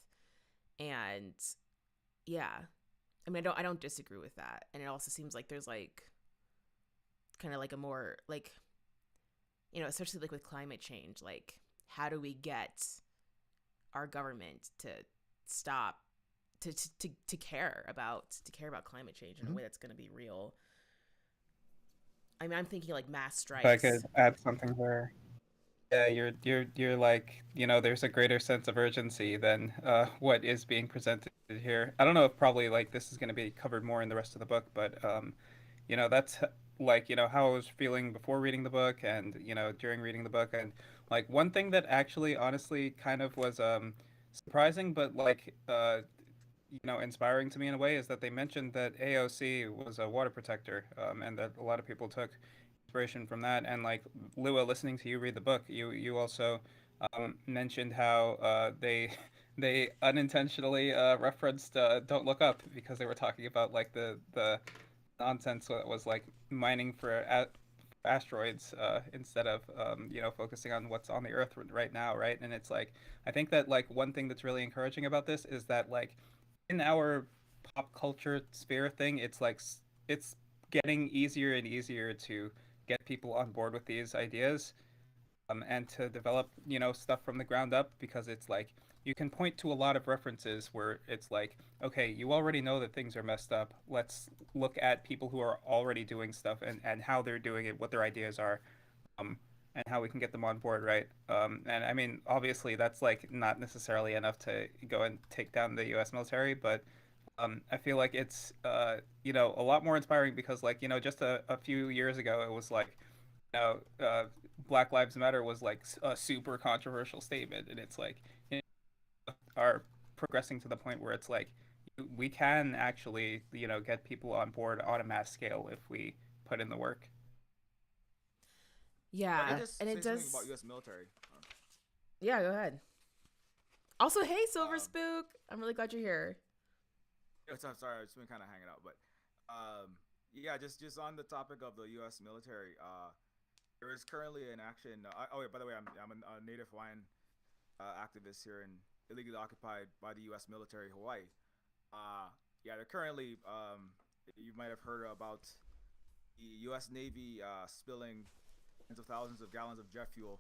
And yeah, I mean, I don't disagree with that. And it also seems like there's like kind of like a more like, especially like with climate change, like how do we get our government to stop to care about climate change in a way that's going to be real. I mean, I'm thinking like mass If I strikes. could add something there. Yeah, you're like, there's a greater sense of urgency than what is being presented here. I don't know if probably like this is going to be covered more in the rest of the book, but that's like, how I was feeling before reading the book, and during reading the book. And like one thing that actually honestly kind of was surprising, but like inspiring to me in a way, is that they mentioned that AOC was a water protector, and that a lot of people took inspiration from that. And like Lua, listening to you read the book, you also mentioned how they unintentionally referenced "Don't Look Up" because they were talking about like the nonsense that was like mining for asteroids, instead of focusing on what's on the Earth right now, right? And it's like, I think that like one thing that's really encouraging about this is that like in our pop culture sphere thing, it's like it's getting easier and easier to get people on board with these ideas, and to develop stuff from the ground up, because it's like you can point to a lot of references where it's like, okay, you already know that things are messed up. Let's look at people who are already doing stuff, and how they're doing it, what their ideas are, um, and how we can get them on board, right? And I mean, obviously, that's like not necessarily enough to go and take down the U.S. military, but I feel like it's a lot more inspiring, because like just a few years ago, it was like Black Lives Matter was like a super controversial statement, and it's like are progressing to the point where it's like we can actually get people on board on a mass scale if we put in the work. Yeah, If I could just and say it something does. about U.S. military. Yeah, go ahead. Also, hey, Silver Um, Spook, I'm really glad you're here. I'm sorry, I've just been kind of hanging out, but yeah, just on the topic of the U.S. military, there is currently an action. Oh, yeah, by the way, I'm a Native Hawaiian activist here in illegally occupied by the U.S. military, Hawaii. Yeah, they're currently. You might have heard about the U.S. Navy spilling tens of thousands of gallons of jet fuel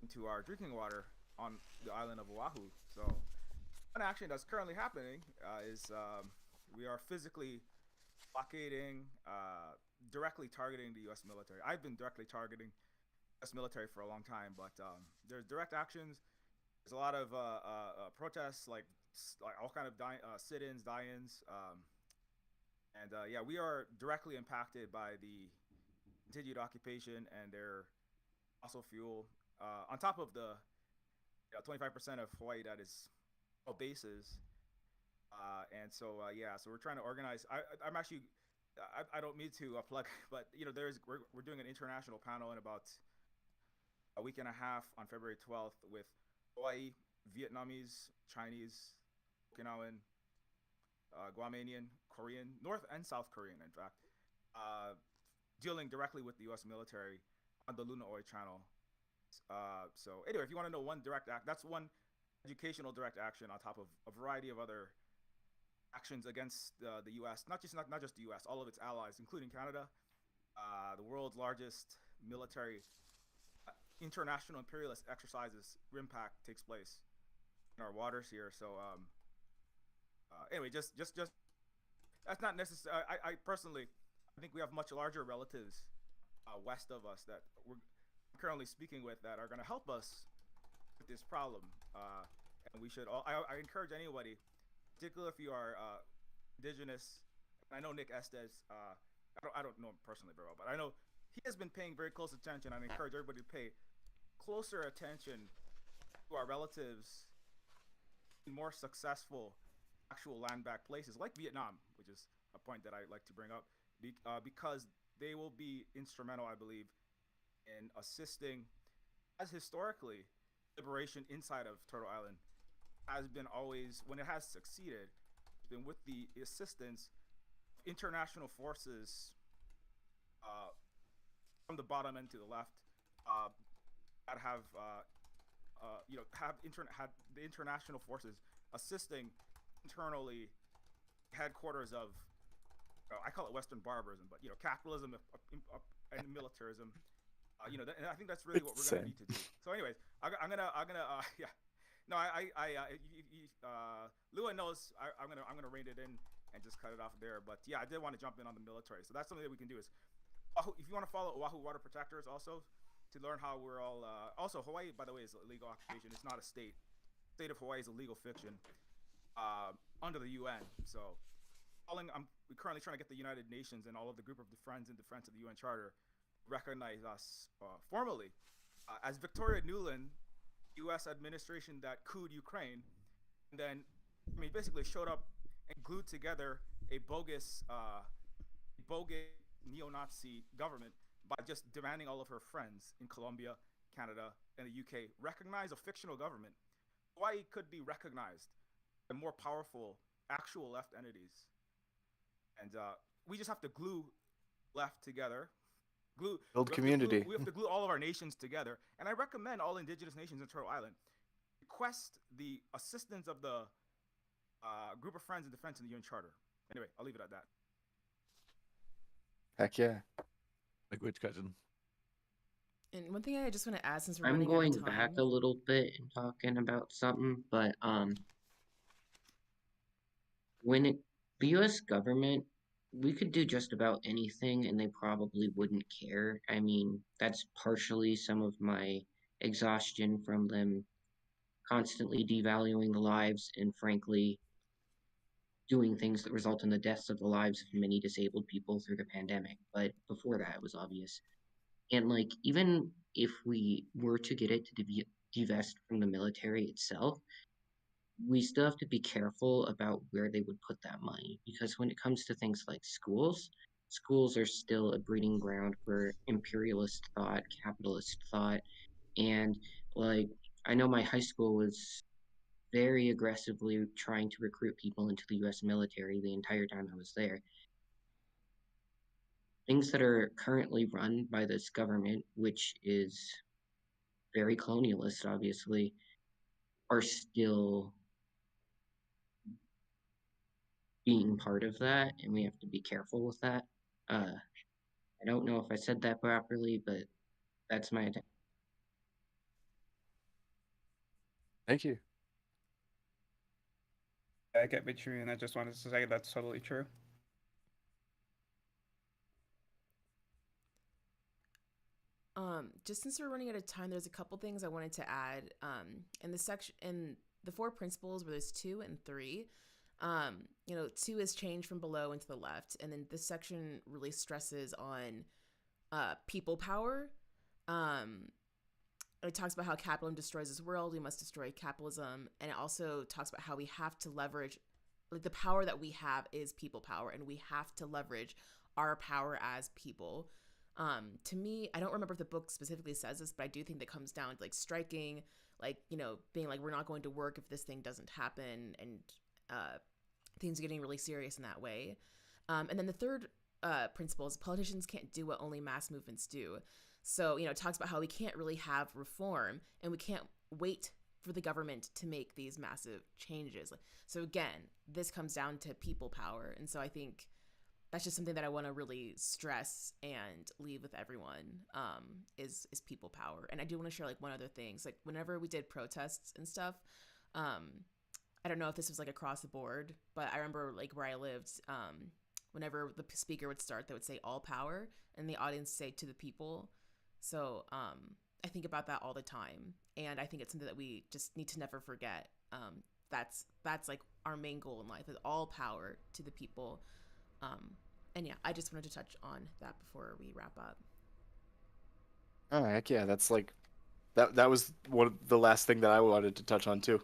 into our drinking water on the island of Oahu. So one action that's currently happening is we are physically blockading, directly targeting the U.S. military. I've been directly targeting U.S. military for a long time, but there's direct actions. There's a lot of protests, like all kind of sit-ins, die-ins, and yeah, we are directly impacted by the continued occupation and their fossil fuel. On top of the 25% of Hawaii that is all bases, and so yeah, so we're trying to organize. I'm actually, I don't mean to plug, but we're doing an international panel in about a week and a half on February 12th with Hawaii, Vietnamese, Chinese, Okinawan, Guamanian, Korean, North and South Korean, in fact, dealing directly with the U.S. military on the Luna Oi channel. So anyway, if you want to know one direct act, that's one educational direct action on top of a variety of other actions against the U.S. Not just the U.S., all of its allies, including Canada, the world's largest military international imperialist exercises. RIMPAC takes place in our waters here. So anyway, just that's not necessary. I personally, I think we have much larger relatives west of us that we're currently speaking with that are going to help us with this problem. And we should all, I encourage anybody, particularly if you are indigenous. I know Nick Estes, I don't know him personally very well, but I know he has been paying very close attention. I encourage everybody to pay closer attention to our relatives in more successful actual land-backed places like Vietnam, which is a point that I like to bring up, because they will be instrumental, I believe, in assisting, as historically, liberation inside of Turtle Island has been always, when it has succeeded, it's been with the assistance of international forces from the bottom end to the left that have had the international forces assisting internally headquarters of, I call it Western barbarism, but capitalism and militarism. And I think that's really what we're going to need to do. So, anyways, I'm gonna yeah. No, Lua knows I'm gonna rein it in and just cut it off there. But yeah, I did want to jump in on the military. So that's something that we can do. Is if you want to follow Oahu Water Protectors also to learn how we're all. Also, Hawaii, by the way, is a legal occupation. It's not a state. The state of Hawaii is a legal fiction under the UN. So, we're currently trying to get the United Nations and all of the group of the friends in defense of the UN Charter recognize us formally as Victoria Nuland, U.S. administration that couped Ukraine, and then basically showed up and glued together a bogus neo-Nazi government by just demanding all of her friends in Colombia, Canada, and the UK recognize a fictional government. Hawaii could be recognized by more powerful actual left entities, and we just have to glue left together. Build community. We have to glue all of our nations together. And I recommend all indigenous nations in Turtle Island request the assistance of the group of friends in defense in the UN Charter. Anyway, I'll leave it at that. Heck yeah. Language cousin. And one thing I just want to add, since we're I'm running out of going time. back a little bit and talking about something, but the U.S. government, we could do just about anything and they probably wouldn't care. I mean, that's partially some of my exhaustion from them constantly devaluing the lives and frankly doing things that result in the deaths of the lives of many disabled people through the pandemic. But before that, it was obvious. And like, even if we were to get it to divest from the military itself, we still have to be careful about where they would put that money, because when it comes to things like schools are still a breeding ground for imperialist thought, capitalist thought, and like, I know my high school was very aggressively trying to recruit people into the US military the entire time I was there. Things that are currently run by this government, which is very colonialist, obviously, are still being part of that, and we have to be careful with that. I don't know if I said that properly, but that's my attempt. Thank you. I get what you mean. I just wanted to say that's totally true. Just since we're running out of time, there's a couple things I wanted to add. In the section in the four principles where there's 2 and 3, two is change from below and to the left, and then this section really stresses on people power. Um, it talks about how capitalism destroys this world. We must destroy capitalism, and it also talks about how we have to leverage, like the power that we have is people power, and we have to leverage our power as people. To me, I don't remember if the book specifically says this, but I do think that comes down to like striking, like being like we're not going to work if this thing doesn't happen, and things getting really serious in that way. And then the third principle is politicians can't do what only mass movements do. So, it talks about how we can't really have reform and we can't wait for the government to make these massive changes. So again, this comes down to people power. And so I think that's just something that I want to really stress and leave with everyone, is people power. And I do want to share like one other thing. So, like whenever we did protests and stuff, I don't know if this was like across the board, but I remember like where I lived, whenever the speaker would start, they would say all power, and the audience say to the people. So I think about that all the time, and I think it's something that we just need to never forget. That's like our main goal in life is all power to the people. And yeah, I just wanted to touch on that before we wrap up. Oh heck yeah, that's like that was one of the last thing that I wanted to touch on too.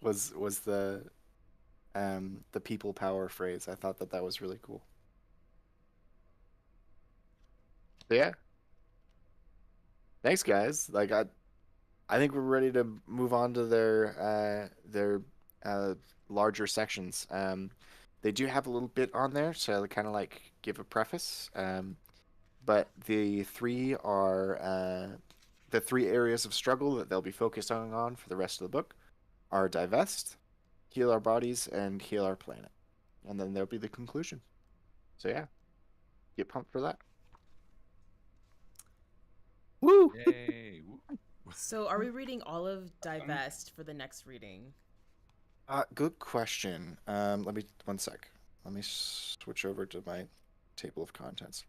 was the people power phrase. I thought that that was really cool. So yeah, thanks guys. Like I think we're ready to move on to their uh larger sections. They do have a little bit on there, so I kind of like give a preface. But the three areas of struggle that they'll be focused on for the rest of the book are divest, heal our bodies, and heal our planet. And then there'll be the conclusion. So yeah, get pumped for that. Woo! Yay! Woo. So are we reading all of Divest for the next reading? Good question. Let me one sec. Let me switch over to my table of contents.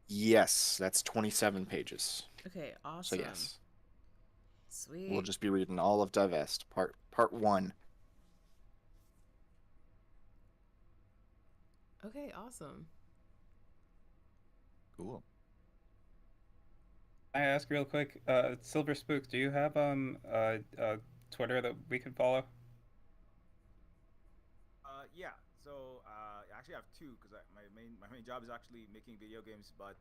Yes, that's 27 pages. Okay, So awesome. yes, Sweet. we'll just be reading all of Divest, part 1. Okay, awesome. Cool. I ask real quick, Silver Spook, do you have Twitter that we can follow? Yeah. So I actually have two because my main job is actually making video games, but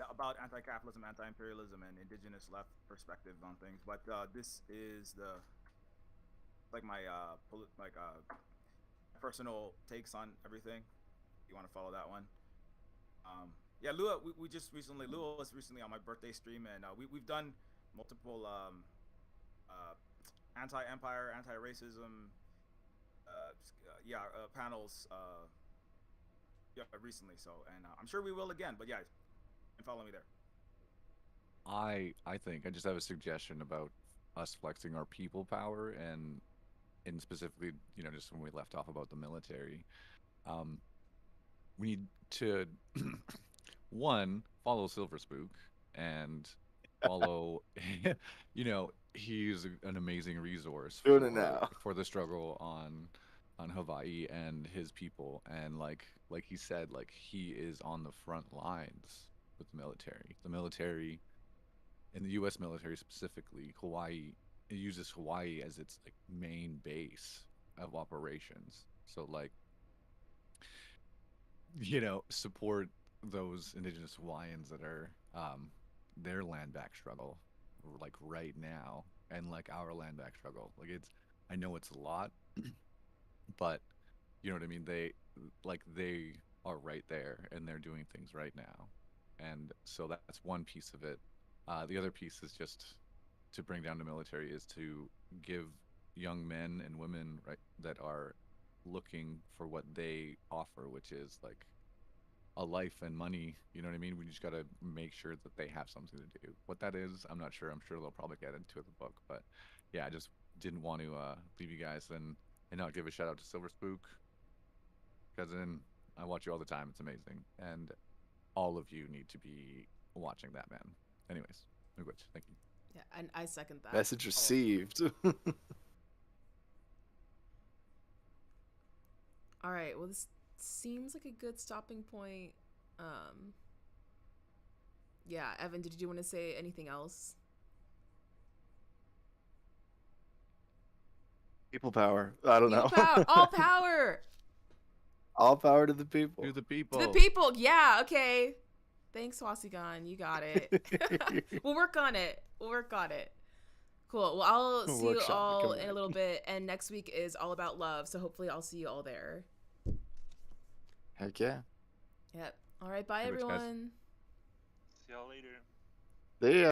about anti-capitalism, anti-imperialism, and indigenous left perspective on things. But this is the like my personal takes on everything. You want to follow that one? Yeah, Lua. Lua was recently on my birthday stream, and we've done multiple uh, anti-empire, anti-racism, panels yeah, recently. So, and I'm sure we will again. But yeah, and follow me there. I think I just have a suggestion about us flexing our people power and specifically, just when we left off about the military. Um, we need to one follow Silver Spook and follow he's an amazing resource Doing it now. for the struggle on Hawaii and his people, and like he said, like he is on the front lines with the military in the US military, specifically Hawaii. It uses Hawaii as its like main base of operations, so like support those indigenous Hawaiians that are their land back struggle like right now, and like our land back struggle. Like I know it's a lot, but you know what I mean? They are right there and they're doing things right now. And so that's one piece of it. The other piece is just to bring down the military is to give young men and women, right, that are looking for what they offer, which is like a life and money. You know what I mean? We just got to make sure that they have something to do. What that is, I'm not sure. I'm sure they'll probably get into the book, but yeah, I just didn't want to leave you guys and not give a shout out to Silver Spook, cousin. I watch you all the time. It's amazing, and all of you need to be watching that, man. Anyways, Miigwech, thank you. Yeah, and I second that. Message received. All right. Well, this seems like a good stopping point. Yeah, Evan, did you want to say anything else? People power. I don't People know. power. All power. All power to the people. To the people. To the people. Yeah. Okay. Thanks, Wasigan. You got it. We'll work on it. Cool. Well, I'll see you Workshop, all come in a back. little bit. And next week is all about love. So hopefully I'll see you all there. Heck yeah. Yep. All right. Bye, Thanks, guys. everyone. See y'all later. See ya.